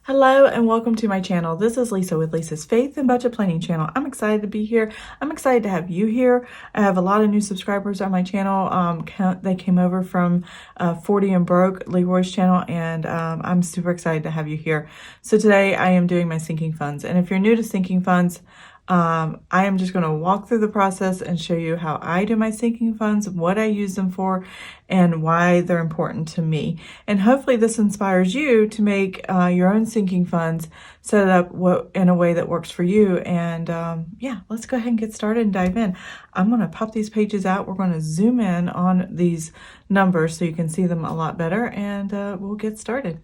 Hello and welcome to my channel. This is Lisa with Lisa's Faith and Budget Planning channel. I'm excited to be here. I'm excited to have you here. I have a lot of new subscribers on my channel. They came over from 40 and Broke, Leroy's channel, and I'm super excited to have you here. So today I am doing my sinking funds. And if you're new to sinking funds, I am just going to walk through the process and show you how I do my sinking funds, what I use them for, and why they're important to me. And hopefully this inspires you to make your own sinking funds, set it up in a way that works for you. And yeah, let's go ahead and get started and dive in. I'm going to pop these pages out. We're going to zoom in on these numbers so you can see them a lot better, and we'll get started.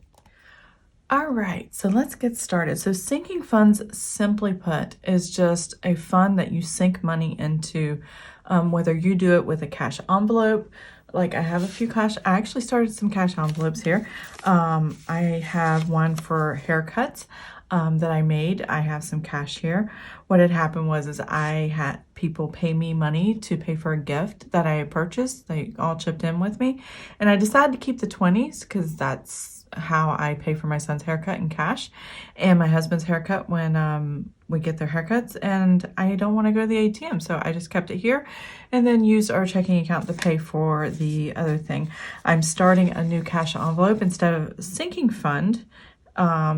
All right, so let's get started. So sinking funds, simply put, is just a fund that you sink money into, whether you do it with a cash envelope. Like I have a few cash, I actually started some cash envelopes here. I have one for haircuts that I made. I have some cash here. What had happened was I had people pay me money to pay for a gift that I had purchased. They all chipped in with me. And I decided to keep the 20s because that's how I pay for my son's haircut in cash and my husband's haircut when we get their haircuts, and I don't want to go to the ATM, so I just kept it here and then used our checking account to pay for the other thing. I'm starting a new cash envelope instead of sinking fund.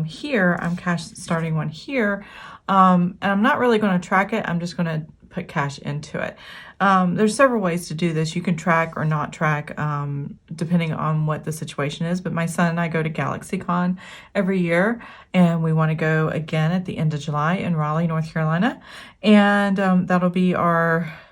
Here I'm starting one here, and I'm not really going to track it. I'm just going to put cash into it. There's several ways to do this. You can track or not track, depending on what the situation is. But my son and I go to GalaxyCon every year, and we want to go again at the end of July in Raleigh, North Carolina. And that'll be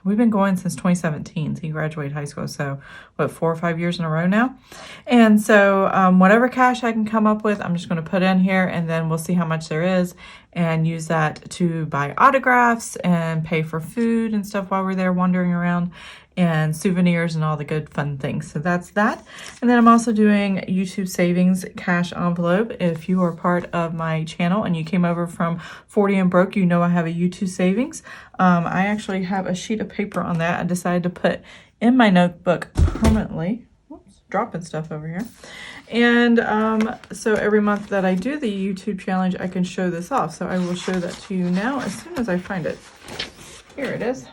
we've been going since 2017. He graduated high school, so what, 4 or 5 years in a row now? And so whatever cash I can come up with, I'm just going to put in here, and then we'll see how much there is and use that to buy autographs and pay for food and stuff while we're there wandering around, and souvenirs and all the good fun things. So that's that. And then I'm also doing YouTube savings cash envelope. If you are part of my channel and you came over from 40 and Broke, you know I have a YouTube savings. I actually have a sheet of paper on that I decided to put in my notebook permanently. Whoops, dropping stuff over here. And so every month that I do the YouTube challenge, I can show this off. So I will show that to you now as soon as I find it. Here it is.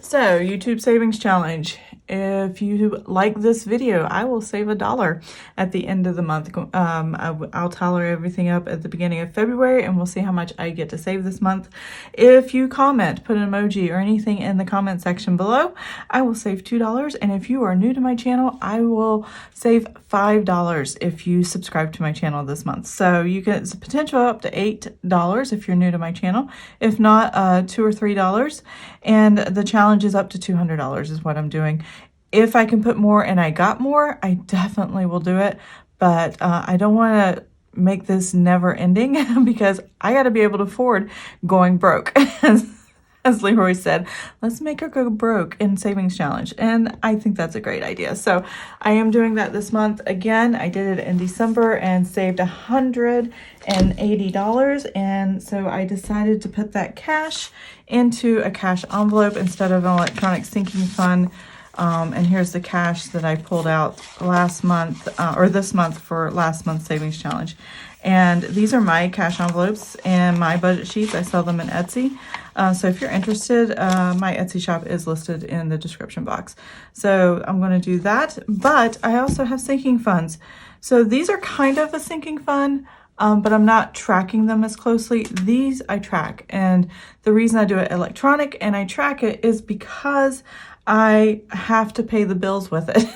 So YouTube savings challenge. If you like this video, I will save $1 at the end of the month. I'll tally everything up at the beginning of February, and we'll see how much I get to save this month. If you comment, put an emoji or anything in the comment section below, I will save $2. And if you are new to my channel, I will save $5 if you subscribe to my channel this month. So you get the potential up to $8 if you're new to my channel. If not, $2 or $3. And the challenge is up to $200 is what I'm doing. If I can put more and I got more, I definitely will do it. But I don't want to make this never ending because I got to be able to afford going broke. As Leroy said, let's make her go broke in savings challenge. And I think that's a great idea. So I am doing that this month. Again, I did it in December and saved $180. And so I decided to put that cash into a cash envelope instead of an electronic sinking fund. And here's the cash that I pulled out last month, or this month for last month's savings challenge. And these are my cash envelopes and my budget sheets. I sell them in Etsy. So if you're interested, my Etsy shop is listed in the description box. So I'm going to do that. But I also have sinking funds. So these are kind of a sinking fund, but I'm not tracking them as closely. These I track. And the reason I do it electronic and I track it is because I have to pay the bills with it.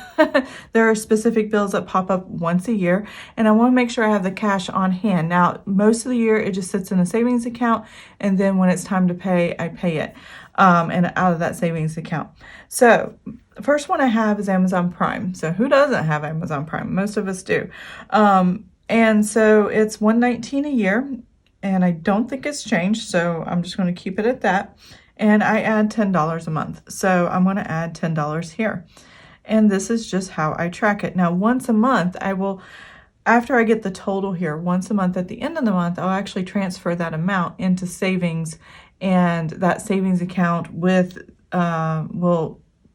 There are specific bills that pop up once a year, and I want to make sure I have the cash on hand. Now, most of the year, it just sits in a savings account, and then when it's time to pay, I pay it and out of that savings account. So the first one I have is Amazon Prime. So who doesn't have Amazon Prime? Most of us do. And so it's $119 a year, and I don't think it's changed, so I'm just going to keep it at that. And I add $10 a month. So I'm going to add $10 here. And this is just how I track it. Now, once a month, after I get the total here, once a month at the end of the month, I'll actually transfer that amount into savings. And that savings account will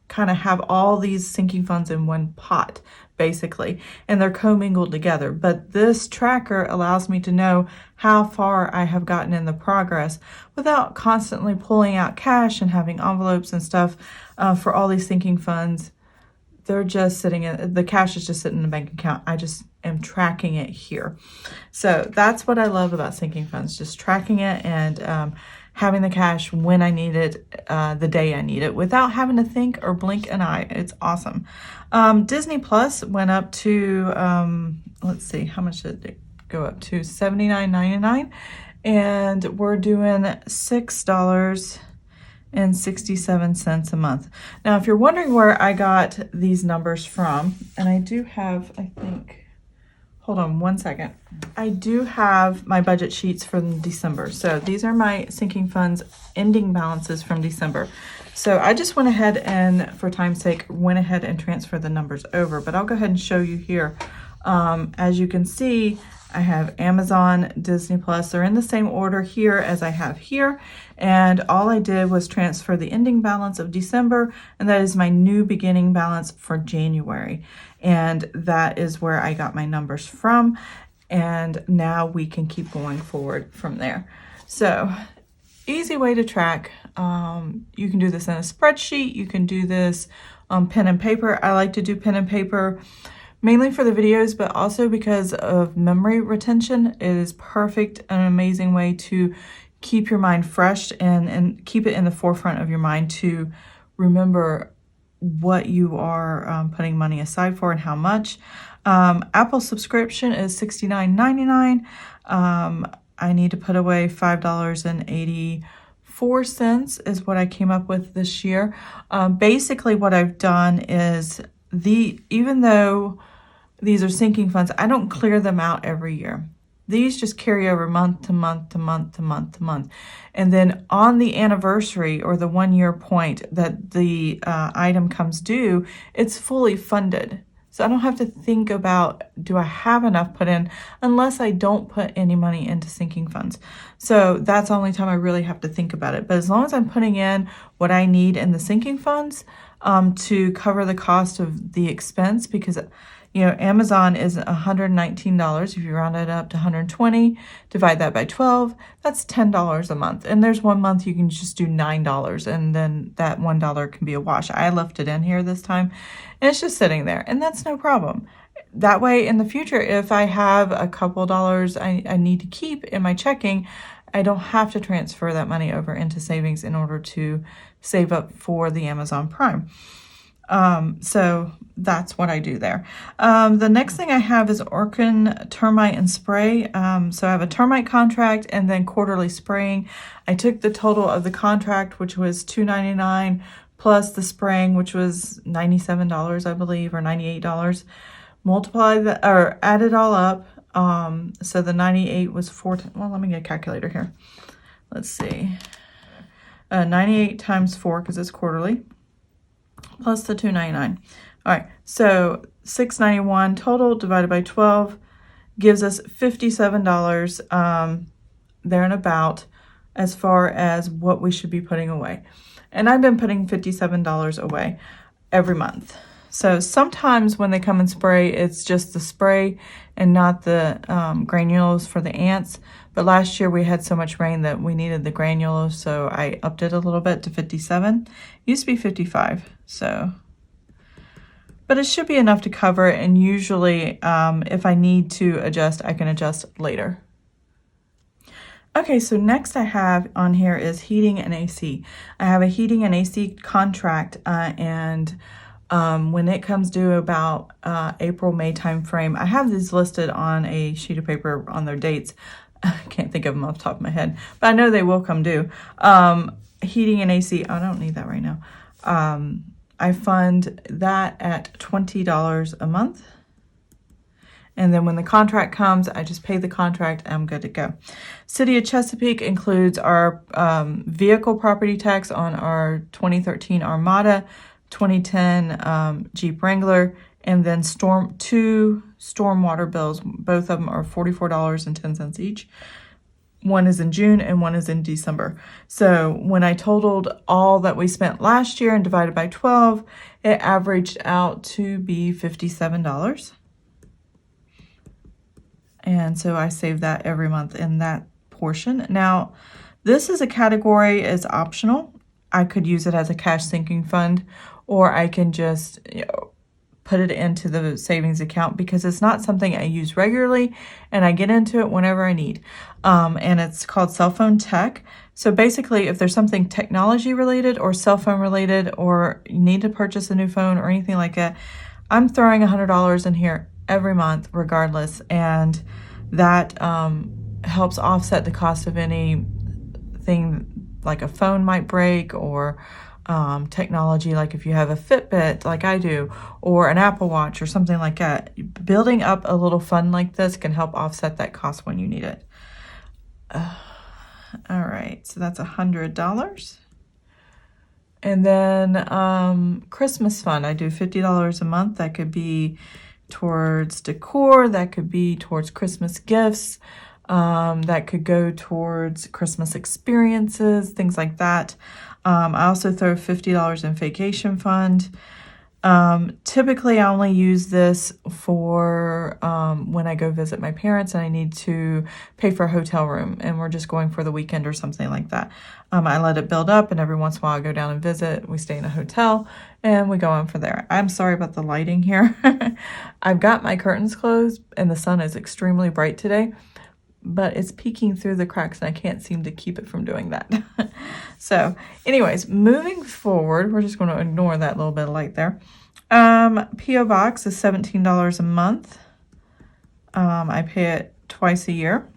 kind of have all these sinking funds in one pot basically, and they're commingled together. But this tracker allows me to know how far I have gotten in the progress without constantly pulling out cash and having envelopes and stuff for all these sinking funds. They're just sitting in, the cash is just sitting in the bank account. I just am tracking it here. So that's what I love about sinking funds, just tracking it and having the cash when I need it, the day I need it, without having to think or blink an eye. It's awesome. Disney Plus went up to, let's see, how much did it go up to? $79.99, and we're doing $6.67 a month. Now, if you're wondering where I got these numbers from, and I do have, I think, hold on one second. I do have my budget sheets from December. So these are my sinking funds ending balances from December. So I just went ahead and, for time's sake, went ahead and transferred the numbers over, but I'll go ahead and show you here. As you can see, I have Amazon, Disney Plus. They're in the same order here as I have here. And all I did was transfer the ending balance of December, and that is my new beginning balance for January. And that is where I got my numbers from. And now we can keep going forward from there. So, easy way to track. You can do this in a spreadsheet. You can do this on pen and paper. I like to do pen and paper mainly for the videos, but also because of memory retention. It is perfect, an amazing way to keep your mind fresh and keep it in the forefront of your mind to remember what you are putting money aside for and how much. Apple subscription is $69.99. I need to put away $5.84 is what I came up with this year. Basically what I've done is even though these are sinking funds, I don't clear them out every year. These just carry over month to month to month to month to month. And then on the anniversary or the 1 year point that the item comes due, it's fully funded. So I don't have to think about, do I have enough put in, unless I don't put any money into sinking funds. So that's the only time I really have to think about it. But as long as I'm putting in what I need in the sinking funds to cover the cost of the expense, because Amazon is $119. If you round it up to 120, divide that by 12, that's $10 a month. And there's one month you can just do $9, and then that $1 can be a wash. I left it in here this time, and it's just sitting there, and that's no problem. That way, in the future, if I have a couple dollars I need to keep in my checking, I don't have to transfer that money over into savings in order to save up for the Amazon Prime. So that's what I do there. The next thing I have is Orkin termite and spray. So I have a termite contract and then quarterly spraying. I took the total of the contract, which was $2.99, plus the spraying, which was $97, I believe, or $98. Multiply that, or add it all up. So the 98 was well, let me get a calculator here. Let's see. 98 times 4, because it's quarterly, plus the $2.99. All right, so $6.91 total divided by 12 gives us $57 there and about, as far as what we should be putting away. And I've been putting $57 away every month. So sometimes when they come and spray, it's just the spray and not the granules for the ants. But last year we had so much rain that we needed the granules, so I upped it a little bit to 57. It used to be 55, so. But it should be enough to cover it, and usually if I need to adjust, I can adjust later. Okay, so next I have on here is heating and AC. I have a heating and AC contract, and when it comes due about April, May time frame, I have these listed on a sheet of paper on their dates. I can't think of them off the top of my head, but I know they will come due. Heating and AC, I don't need that right now. I fund that at $20 a month. And then when the contract comes, I just pay the contract and I'm good to go. City of Chesapeake includes our vehicle property tax on our 2013 Armada, 2010 Jeep Wrangler, and then two stormwater bills. Both of them are $44.10 each. one is in June and one is in December. So when I totaled all that we spent last year and divided by 12, it averaged out to be $57. And so I save that every month in that portion. Now, this is a category, is optional. I could use it as a cash sinking fund, or I can just, put it into the savings account because it's not something I use regularly and I get into it whenever I need. And it's called cell phone tech. So basically, if there's something technology related or cell phone related, or you need to purchase a new phone or anything like that, I'm throwing $100 in here every month regardless. And that helps offset the cost of anything like a phone might break, or technology, like if you have a Fitbit like I do, or an Apple Watch or something like that. Building up a little fund like this can help offset that cost when you need it. All right, so that's $100. And then Christmas fund, I do $50 a month. That could be towards decor, that could be towards Christmas gifts, that could go towards Christmas experiences, things like that. I also throw $50 in vacation fund. Typically, I only use this for when I go visit my parents and I need to pay for a hotel room and we're just going for the weekend or something like that. I let it build up, and every once in a while I go down and visit. We stay in a hotel and we go in for there. I'm sorry about the lighting here. I've got my curtains closed and the sun is extremely bright today, but it's peeking through the cracks and I can't seem to keep it from doing that. So anyways, moving forward, we're just going to ignore that little bit of light there. P.O. Box is $17 a month. I pay it twice a year.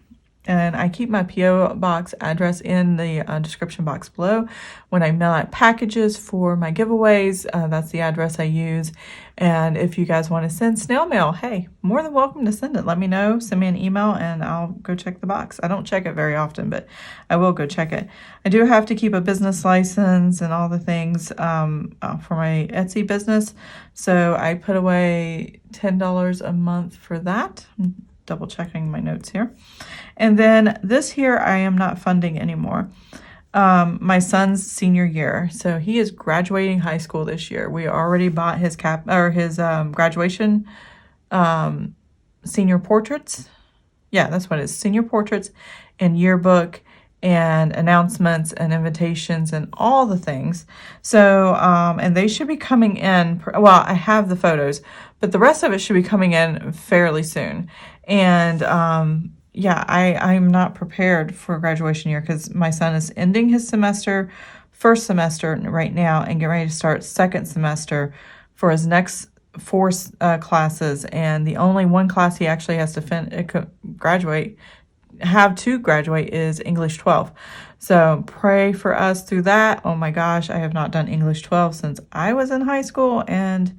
And I keep my P.O. Box address in the description box below. When I mail out packages for my giveaways, that's the address I use. And if you guys want to send snail mail, hey, more than welcome to send it. Let me know. Send me an email and I'll go check the box. I don't check it very often, but I will go check it. I do have to keep a business license and all the things for my Etsy business. So I put away $10 a month for that. I'm double checking my notes here. And then this here, I am not funding anymore. My son's senior year, so he is graduating high school this year. We already bought his graduation senior portraits. Yeah, that's what it is. Senior portraits and yearbook and announcements and invitations and all the things. So, and they should be coming in. Well, I have the photos, but the rest of it should be coming in fairly soon. And yeah, I'm not prepared for graduation year because my son is ending his first semester right now, and getting ready to start second semester for his next 4 classes. And the only one class he actually has to graduate is English 12. So pray for us through that. Oh my gosh, I have not done English 12 since I was in high school, and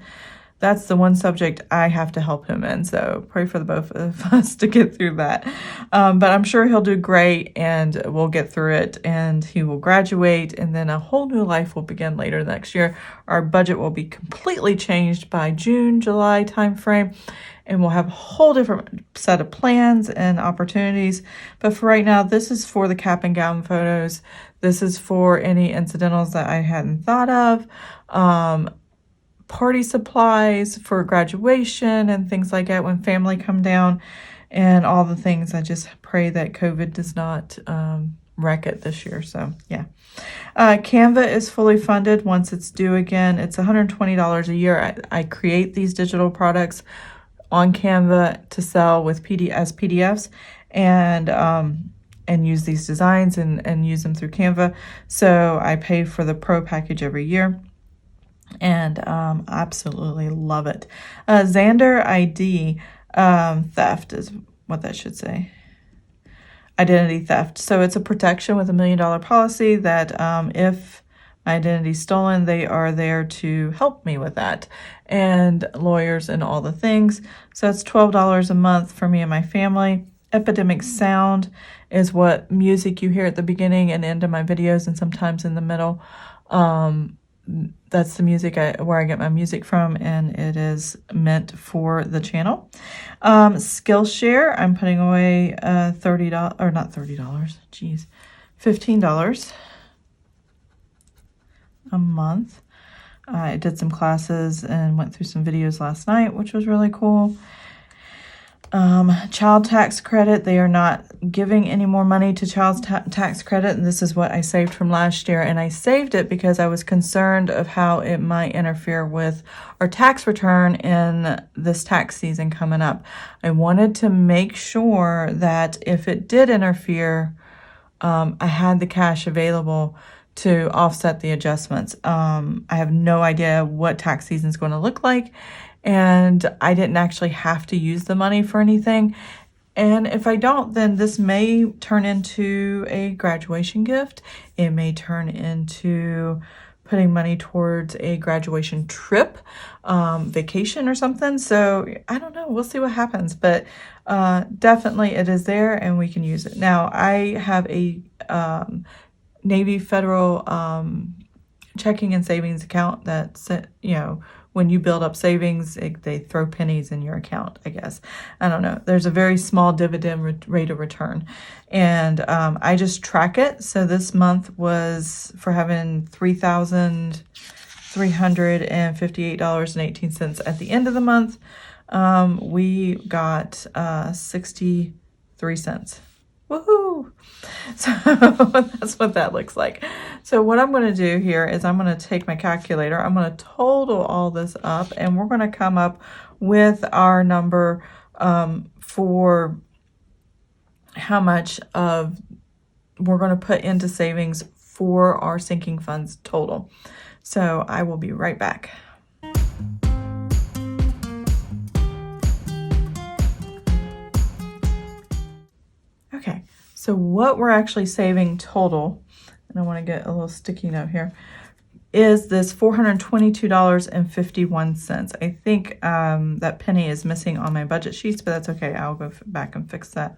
that's the one subject I have to help him in. So pray for the both of us to get through that. But I'm sure he'll do great and we'll get through it and he will graduate, and then a whole new life will begin later next year. Our budget will be completely changed by June, July timeframe, and we'll have a whole different set of plans and opportunities. But for right now, this is for the cap and gown photos. This is for any incidentals that I hadn't thought of. Party supplies for graduation and things like that when family come down, and all the things. I just pray that COVID does not wreck it this year. So yeah. Canva is fully funded once it's due again. It's $120 a year. I create these digital products on Canva to sell with as PDFs, and use these designs and use them through Canva. So I pay for the pro package every year. And absolutely love it. Xander ID theft is what that should say. Identity theft. So it's a protection with $1 million policy that if my identity is stolen, they are there to help me with that, and lawyers and all the things. So it's $12 a month for me and my family. Epidemic sound is what music you hear at the beginning and end of my videos, and sometimes in the middle. that's the music where I get my music from, and it is meant for the channel. Skillshare, I'm putting away $30, or not $30, geez, $15 a month. I did some classes and went through some videos last night, which was really cool. Child tax credit, they are not giving any more money to child tax credit, and this is what I saved from last year, and I saved it because I was concerned of how it might interfere with our tax return in this tax season coming up. I wanted to make sure that if it did interfere, I had the cash available to offset the adjustments. I have no idea what tax season is going to look like, and I didn't actually have to use the money for anything. And if I don't, then this may turn into a graduation gift. It may turn into putting money towards a graduation trip, vacation or something. So I don't know. We'll see what happens. But definitely it is there and we can use it. Now, I have a Navy Federal checking and savings account that's, when you build up savings, they throw pennies in your account, I guess. I don't know. There's a very small dividend rate of return. And I just track it. So this month was for having $3,358.18 at the end of the month. We got 63 cents. Woohoo! So that's what that looks like. So what I'm going to do here is I'm going to take my calculator. I'm going to total all this up, and we're going to come up with our number for how much of we're going to put into savings for our sinking funds total. So I will be right back. Okay, so what we're actually saving total, and I want to get a little sticky note here, is this $422.51. I think that penny is missing on my budget sheets, but that's okay. I'll go back and fix that.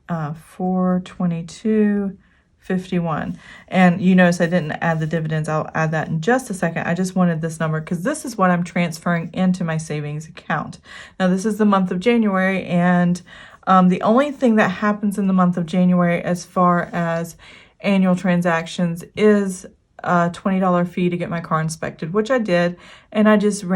$422.51. And you notice I didn't add the dividends. I'll add that in just a second. I just wanted this number because this is what I'm transferring into my savings account. Now, this is the month of January, and the only thing that happens in the month of January as far as annual transactions is a $20 fee to get my car inspected, which I did, and I just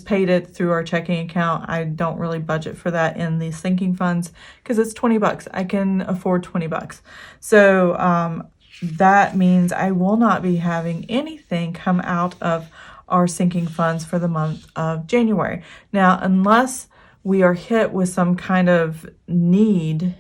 paid it through our checking account. I don't really budget for that in the sinking funds because it's $20. I can afford $20. So that means I will not be having anything come out of our sinking funds for the month of January. Now, unless we are hit with some kind of need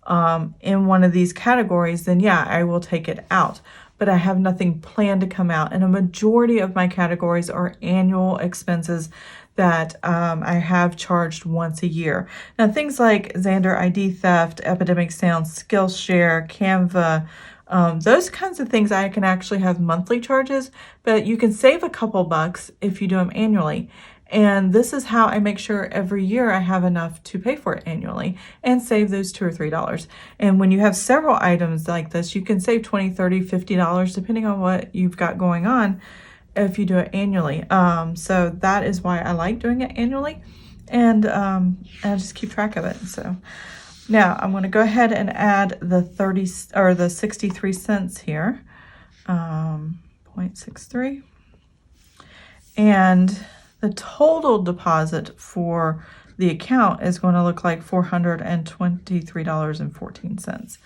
in one of these categories, then yeah, I will take it out. But I have nothing planned to come out. And a majority of my categories are annual expenses that I have charged once a year. Now, things like Xander ID theft, Epidemic Sound, Skillshare, Canva, those kinds of things I can actually have monthly charges, but you can save a couple bucks if you do them annually. And this is how I make sure every year I have enough to pay for it annually and save those $2 or $3. And when you have several items like this, you can save $20, $30, $50, depending on what you've got going on if you do it annually. So that is why I like doing it annually. And I just keep track of it. So now I'm going to go ahead and add the 63 cents here, 0.63. And the total deposit for the account is going to look like $423.14.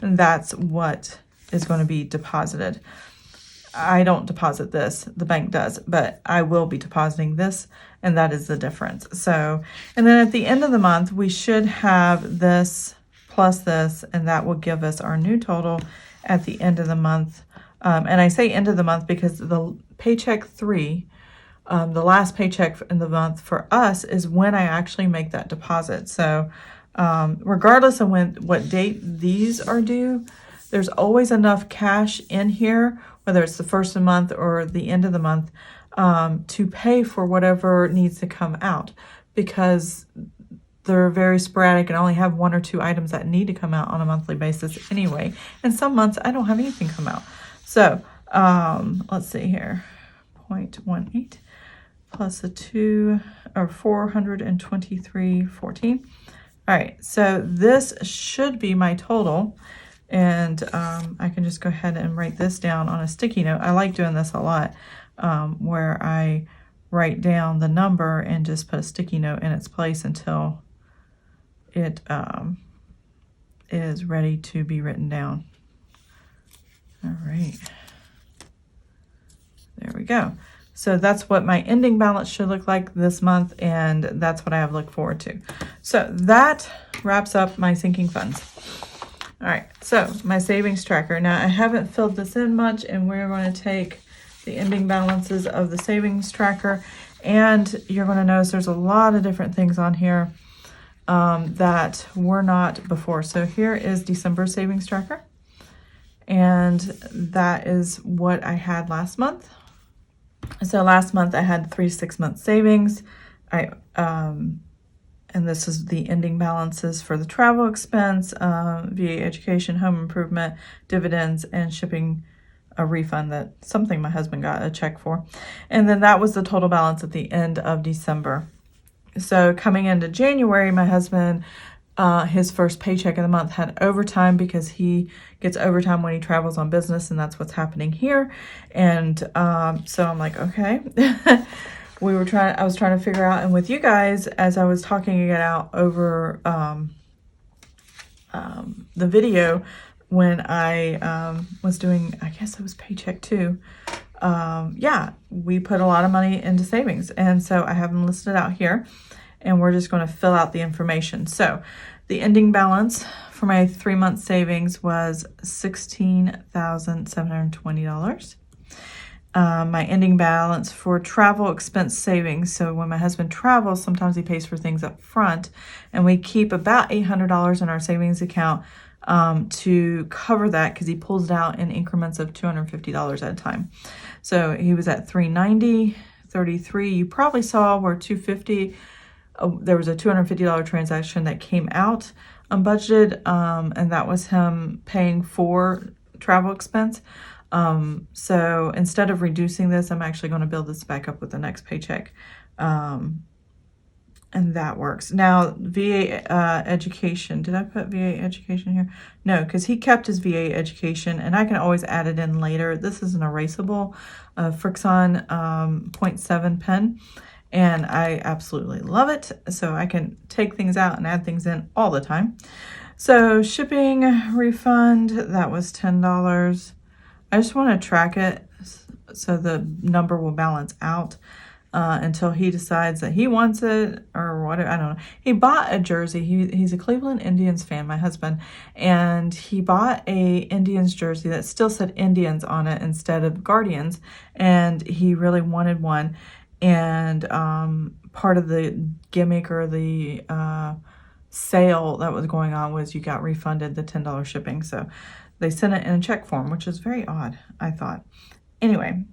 And that's what is going to be deposited. I don't deposit this, the bank does, but I will be depositing this, and that is the difference. So, and then at the end of the month, we should have this plus this, and that will give us our new total at the end of the month. And I say end of the month because the paycheck 3, the last paycheck in the month for us is when I actually make that deposit. So regardless of what date these are due, there's always enough cash in here, whether it's the first of the month or the end of the month, to pay for whatever needs to come out, because they're very sporadic and only have 1 or 2 items that need to come out on a monthly basis anyway. And some months I don't have anything come out. So Let's see here, 0.18 plus the 2 or 423.14. All right, so this should be my total. And I can just go ahead and write this down on a sticky note. I like doing this a lot, where I write down the number and just put a sticky note in its place until it is ready to be written down. All right, there we go. So that's what my ending balance should look like this month, and that's what I have to look forward to. So that wraps up my sinking funds. All right, so my savings tracker. Now I haven't filled this in much, and we're going to take the ending balances of the savings tracker, and you're going to notice there's a lot of different things on here that were not before. So here is December savings tracker, and that is what I had last month. So last month I had 3 6-month savings. And this is the ending balances for the travel expense, VA education, home improvement, dividends, and shipping a refund, that something my husband got a check for. And then that was the total balance at the end of December. So coming into January, my husband, his first paycheck of the month had overtime, because he gets overtime when he travels on business, and that's what's happening here. And so I'm like, okay. I was trying to figure out, and with you guys, as I was talking it out over the video, when I was doing, I guess it was Paycheck too. Yeah, we put a lot of money into savings, and so I have them listed out here, and we're just going to fill out the information. So the ending balance for my 3-month savings was $16,720. My ending balance for travel expense savings. So when my husband travels, sometimes he pays for things up front, and we keep about $800 in our savings account to cover that, because he pulls it out in increments of $250 at a time. So he was at $390, $33. You probably saw where $250. There was a $250 transaction that came out unbudgeted, and that was him paying for travel expense. So instead of reducing this, I'm actually going to build this back up with the next paycheck. And that works. Now, VA education. Did I put VA education here? No, because he kept his VA education, and I can always add it in later. This is an erasable Frixon 0.7 pen, and I absolutely love it. So I can take things out and add things in all the time. So shipping refund, that was $10. I just want to track it so the number will balance out until he decides that he wants it or whatever. I don't know. He bought a jersey. He's a Cleveland Indians fan, my husband, and he bought a Indians jersey that still said Indians on it instead of Guardians, and he really wanted one. And part of the gimmick or the sale that was going on was you got refunded the $10 shipping. So they sent it in a check form, which is very odd, I thought. Anyway,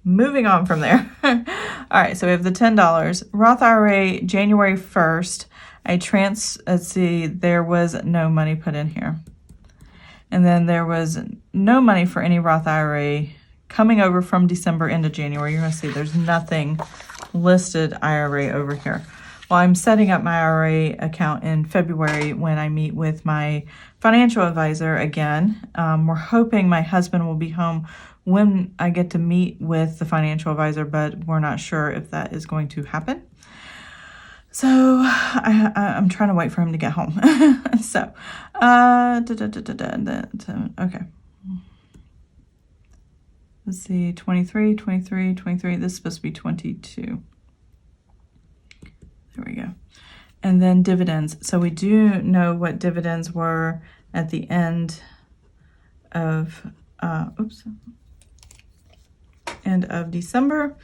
moving on from there. All right, so we have the $10. Roth IRA, January 1st. Let's see, there was no money put in here. And then there was no money for any Roth IRA coming over from December into January. You're going to see there's nothing listed IRA over here. Well, I'm setting up my IRA account in February when I meet with my financial advisor again. We're hoping my husband will be home when I get to meet with the financial advisor, but we're not sure if that is going to happen. So I'm trying to wait for him to get home. So, okay. Let's see, 23, 23, 23. This is supposed to be 22. There we go. And then dividends. So we do know what dividends were at the end of, end of December.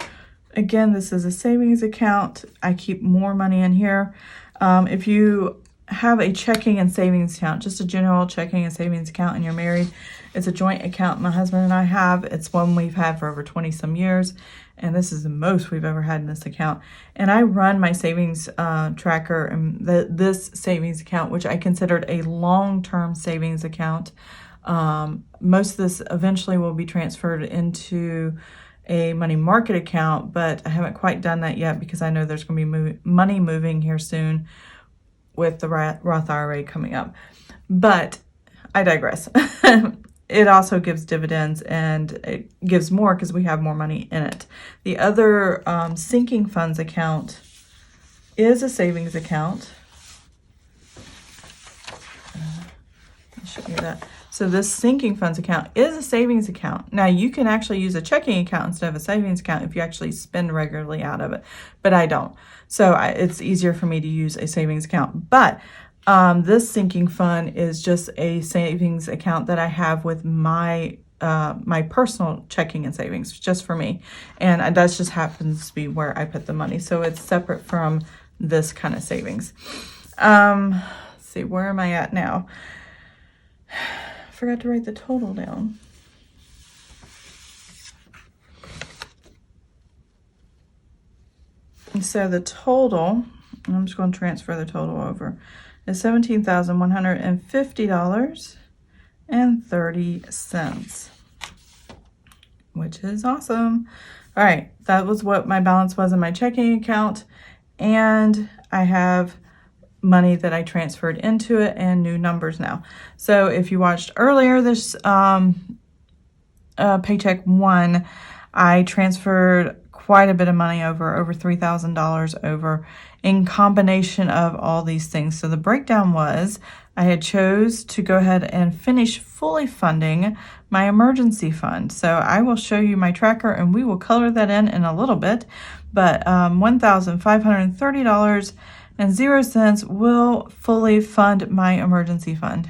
Again, this is a savings account. I keep more money in here. If you have a checking and savings account, just a general checking and savings account, and you're married, it's a joint account my husband and I have. It's one we've had for over 20 some years, and this is the most we've ever had in this account. And I run my savings tracker and this savings account, which I considered a long-term savings account, Most of this eventually will be transferred into a money market account, but I haven't quite done that yet because I know there's going to be money moving here soon with the Roth IRA coming up. But I digress. It also gives dividends, and it gives more because we have more money in it. The other sinking funds account is a savings account. I'll show you that. So this sinking funds account is a savings account. Now you can actually use a checking account instead of a savings account if you actually spend regularly out of it, but I don't. So it's easier for me to use a savings account. But this sinking fund is just a savings account that I have with my my personal checking and savings, just for me. And that just happens to be where I put the money. So it's separate from this kind of savings. Let's see, where am I at now? I forgot to write the total down. And so the total, I'm just going to transfer the total over, is $17,150.30, which is awesome. All right, that was what my balance was in my checking account, and I have money that I transferred into it and new numbers now. So if you watched earlier this Paycheck 1, I transferred quite a bit of money over $3,000 over in combination of all these things. So the breakdown was I had chose to go ahead and finish fully funding my emergency fund. So I will show you my tracker and we will color that in a little bit, but $1,530.00 will fully fund my emergency fund.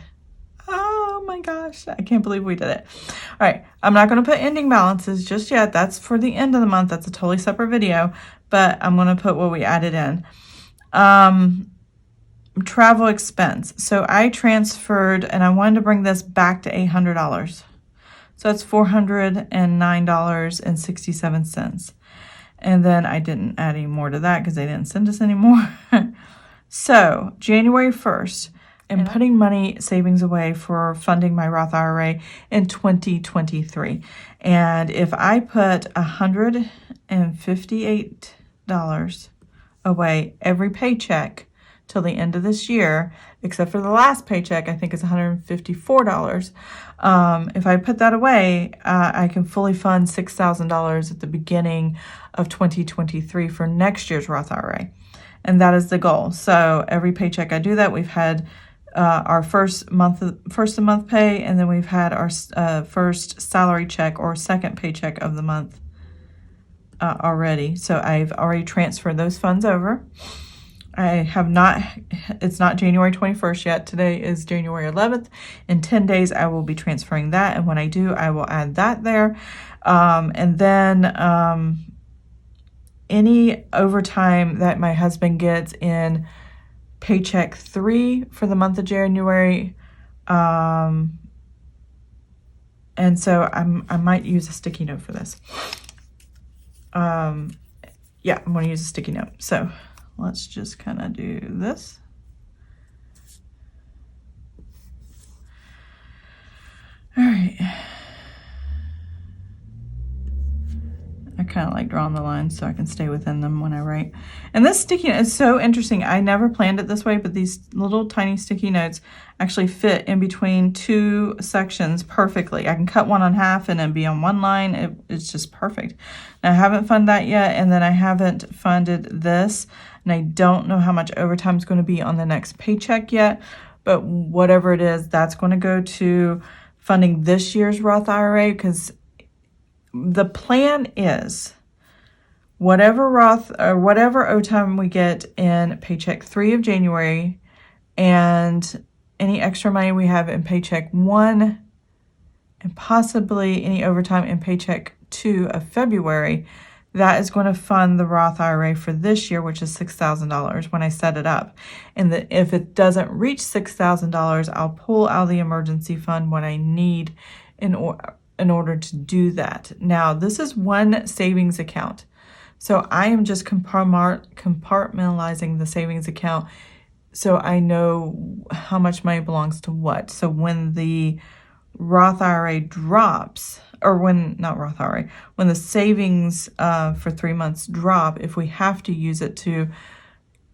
Oh my gosh, I can't believe we did it. All right, I'm not going to put ending balances just yet. That's for the end of the month. That's a totally separate video, but I'm going to put what we added in. Travel expense. So I transferred, and I wanted to bring this back to $800. So that's $409.67. And then I didn't add any more to that because they didn't send us any more. So January 1st, I'm putting money savings away for funding my Roth IRA in 2023. And if I put $158 away every paycheck till the end of this year, except for the last paycheck, I think it's $154. If I put that away, I can fully fund $6,000 at the beginning of 2023 for next year's Roth IRA. And that is the goal. So every paycheck I do that, we've had our first month pay, and then we've had our first salary check or second paycheck of the month already. So I've already transferred those funds over. I have not, it's not January 21st yet. Today is January 11th. In 10 days, I will be transferring that. And when I do, I will add that there. And then any overtime that my husband gets in Paycheck 3 for the month of January. And so I might use a sticky note for this. Yeah, I'm going to use a sticky note. So let's just kind of do this. All right. I kind of like drawing the lines so I can stay within them when I write. And this sticky note is so interesting. I never planned it this way, but these little tiny sticky notes actually fit in between two sections perfectly. I can cut one in half and then be on one line. It's just perfect. Now, I haven't funded that yet, and then I haven't funded this, and I don't know how much overtime is going to be on the next paycheck yet, but whatever it is, that's going to go to funding this year's Roth IRA, because the plan is whatever Roth or whatever overtime we get in Paycheck 3 of January and any extra money we have in Paycheck 1 and possibly any overtime in Paycheck 2 of February, that is going to fund the Roth IRA for this year, which is $6,000 when I set it up. And if it doesn't reach $6,000, I'll pull out the emergency fund when I need in order to do that. Now, this is one savings account. So I am just compartmentalizing the savings account so I know how much money belongs to what. So when the Roth IRA drops, or when, not Roth IRA, when the savings for 3 months drop, if we have to use it to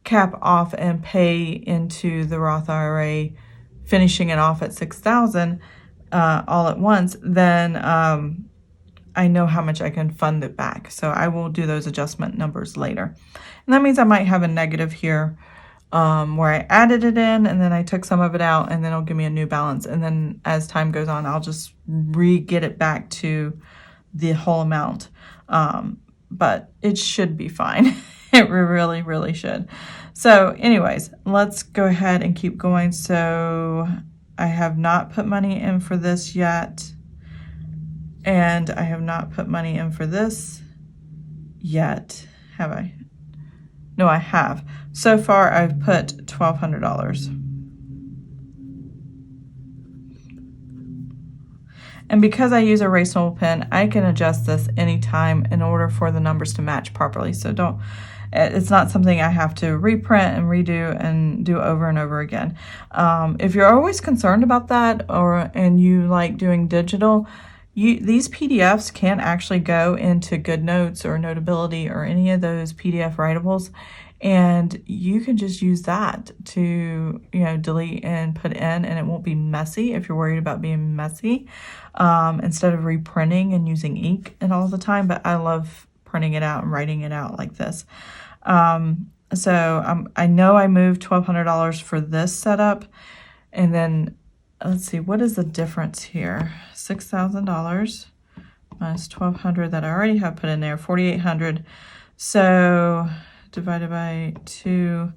cap off and pay into the Roth IRA, finishing it off at $6,000 all at once, then I know how much I can fund it back. So I will do those adjustment numbers later. And that means I might have a negative here where I added it in and then I took some of it out, and then it'll give me a new balance. And then as time goes on, I'll just get it back to the whole amount. But it should be fine. It really, really should. So anyways, let's go ahead and keep going. So I have not put money in for this yet. And I have not put money in for this yet, have I? No, I have. So far, I've put $1,200. And because I use a erasable pen, I can adjust this anytime in order for the numbers to match properly. So it's not something I have to reprint and redo and do over and over again. If you're always concerned about that, and you like doing digital, these PDFs can actually go into GoodNotes or Notability or any of those PDF writables, and you can just use that to, delete and put in, and it won't be messy if you're worried about being messy, instead of reprinting and using ink and all the time. But I love printing it out and writing it out like this. So I know I moved $1,200 for this setup, and then let's see, what is the difference here? $6,000 minus $1,200 that I already have put in there, $4,800. So divided by 2,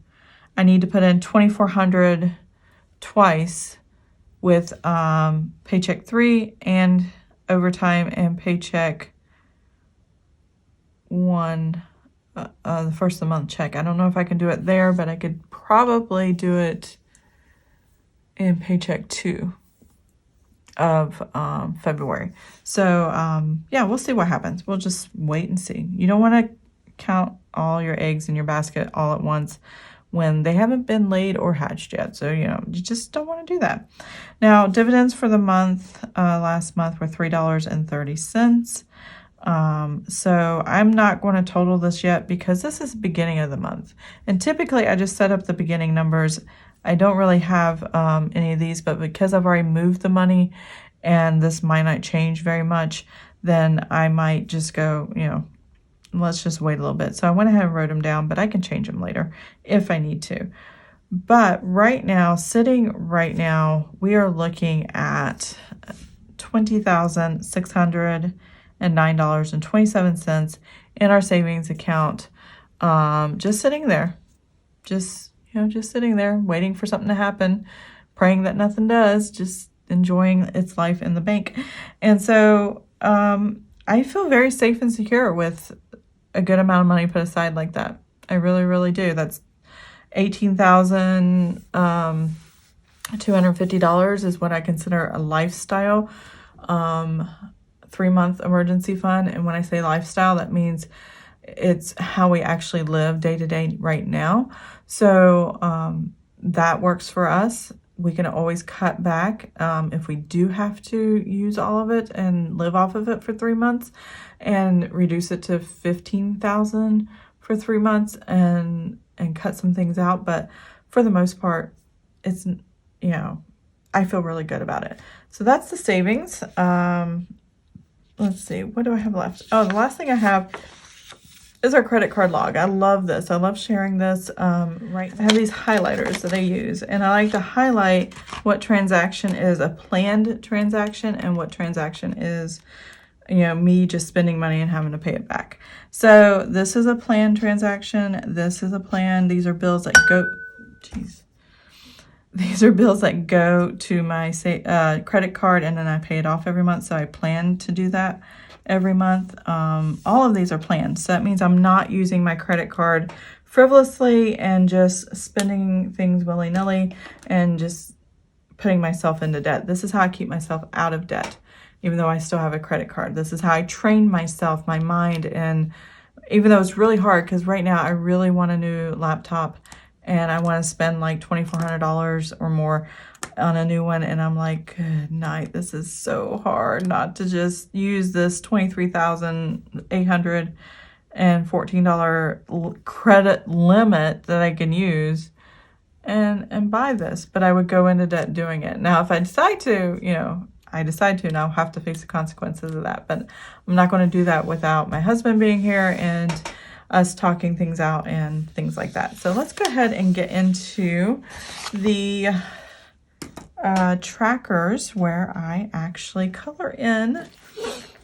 I need to put in $2,400 twice with Paycheck 3 and overtime, and Paycheck 1, the first of the month check. I don't know if I can do it there, but I could probably do it in Paycheck 2 of February. So yeah, we'll see what happens. We'll just wait and see. You don't want to count all your eggs in your basket all at once when they haven't been laid or hatched yet. So, you just don't want to do that. Now, dividends for the month, last month, were $3.30. So I'm not going to total this yet because this is the beginning of the month. And typically I just set up the beginning numbers. I don't really have any of these, but because I've already moved the money and this might not change very much, then I might just go, let's just wait a little bit. So I went ahead and wrote them down, but I can change them later if I need to. But sitting right now, we are looking at $20,609.27 in our savings account, just sitting there, just sitting there waiting for something to happen, praying that nothing does, just enjoying its life in the bank. And so I feel very safe and secure with a good amount of money put aside like that. I really, really do. That's $18,250 is what I consider a lifestyle 3-month emergency fund. And when I say lifestyle, that means it's how we actually live day to day right now. So that works for us. We can always cut back if we do have to use all of it and live off of it for 3 months, and reduce it to $15,000 for 3 months and cut some things out. But for the most part, it's, I feel really good about it. So that's the savings. Let's see, what do I have left? Oh, the last thing I have is our credit card log. I love this. I love sharing this. I have these highlighters that I use, and I like to highlight what transaction is a planned transaction and what transaction is, me just spending money and having to pay it back. So this is a planned transaction. This is a plan. These are bills that go, These are bills that go to my credit card, and then I pay it off every month. So I plan to do that every month. All of these are planned. So that means I'm not using my credit card frivolously and just spending things willy-nilly and just putting myself into debt. This is how I keep myself out of debt, even though I still have a credit card. This is how I train myself, my mind, and even though it's really hard, because right now I really want a new laptop and I want to spend like $2,400 or more. on a new one, and I'm like, good night, this is so hard not to just use this $23,814 credit limit that I can use and buy this. But I would go into debt doing it. Now, if I decide to, I decide to, and I'll have to face the consequences of that. But I'm not going to do that without my husband being here and us talking things out and things like that. So let's go ahead and get into the trackers where I actually color in.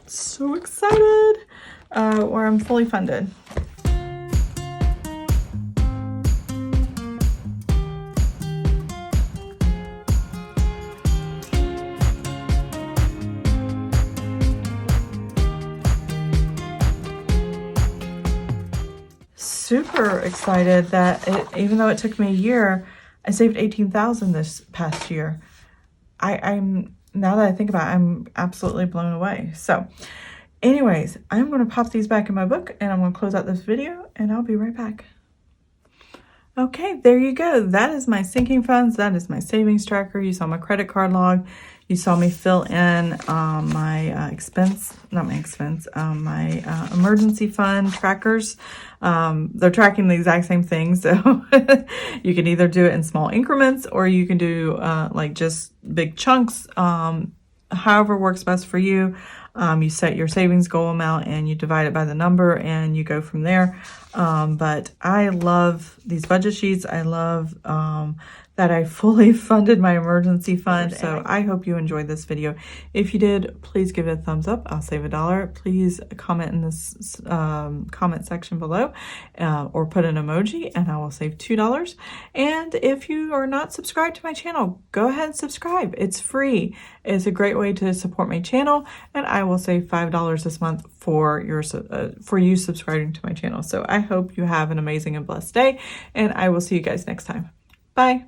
So excited, where I'm fully funded. Super excited that even though it took me a year, I saved $18,000 this past year. I'm now that I think about it, I'm absolutely blown away. So anyways, I'm going to pop these back in my book, and I'm going to close out this video, and I'll be right back. Okay, there you go. That is my sinking funds. That is my savings tracker. You saw my credit card log. You saw me fill in my my emergency fund trackers. They're tracking the exact same thing. So you can either do it in small increments, or you can do like just big chunks. However works best for you. You set your savings goal amount and you divide it by the number, and you go from there. But I love these budget sheets. I love that I fully funded my emergency fund. So I hope you enjoyed this video. If you did, please give it a thumbs up. I'll save $1. Please comment in this comment section below, or put an emoji, and I will save $2. And if you are not subscribed to my channel, go ahead and subscribe. It's free. It's a great way to support my channel, and I will save $5 this month for you subscribing to my channel. So I hope you have an amazing and blessed day, and I will see you guys next time. Bye.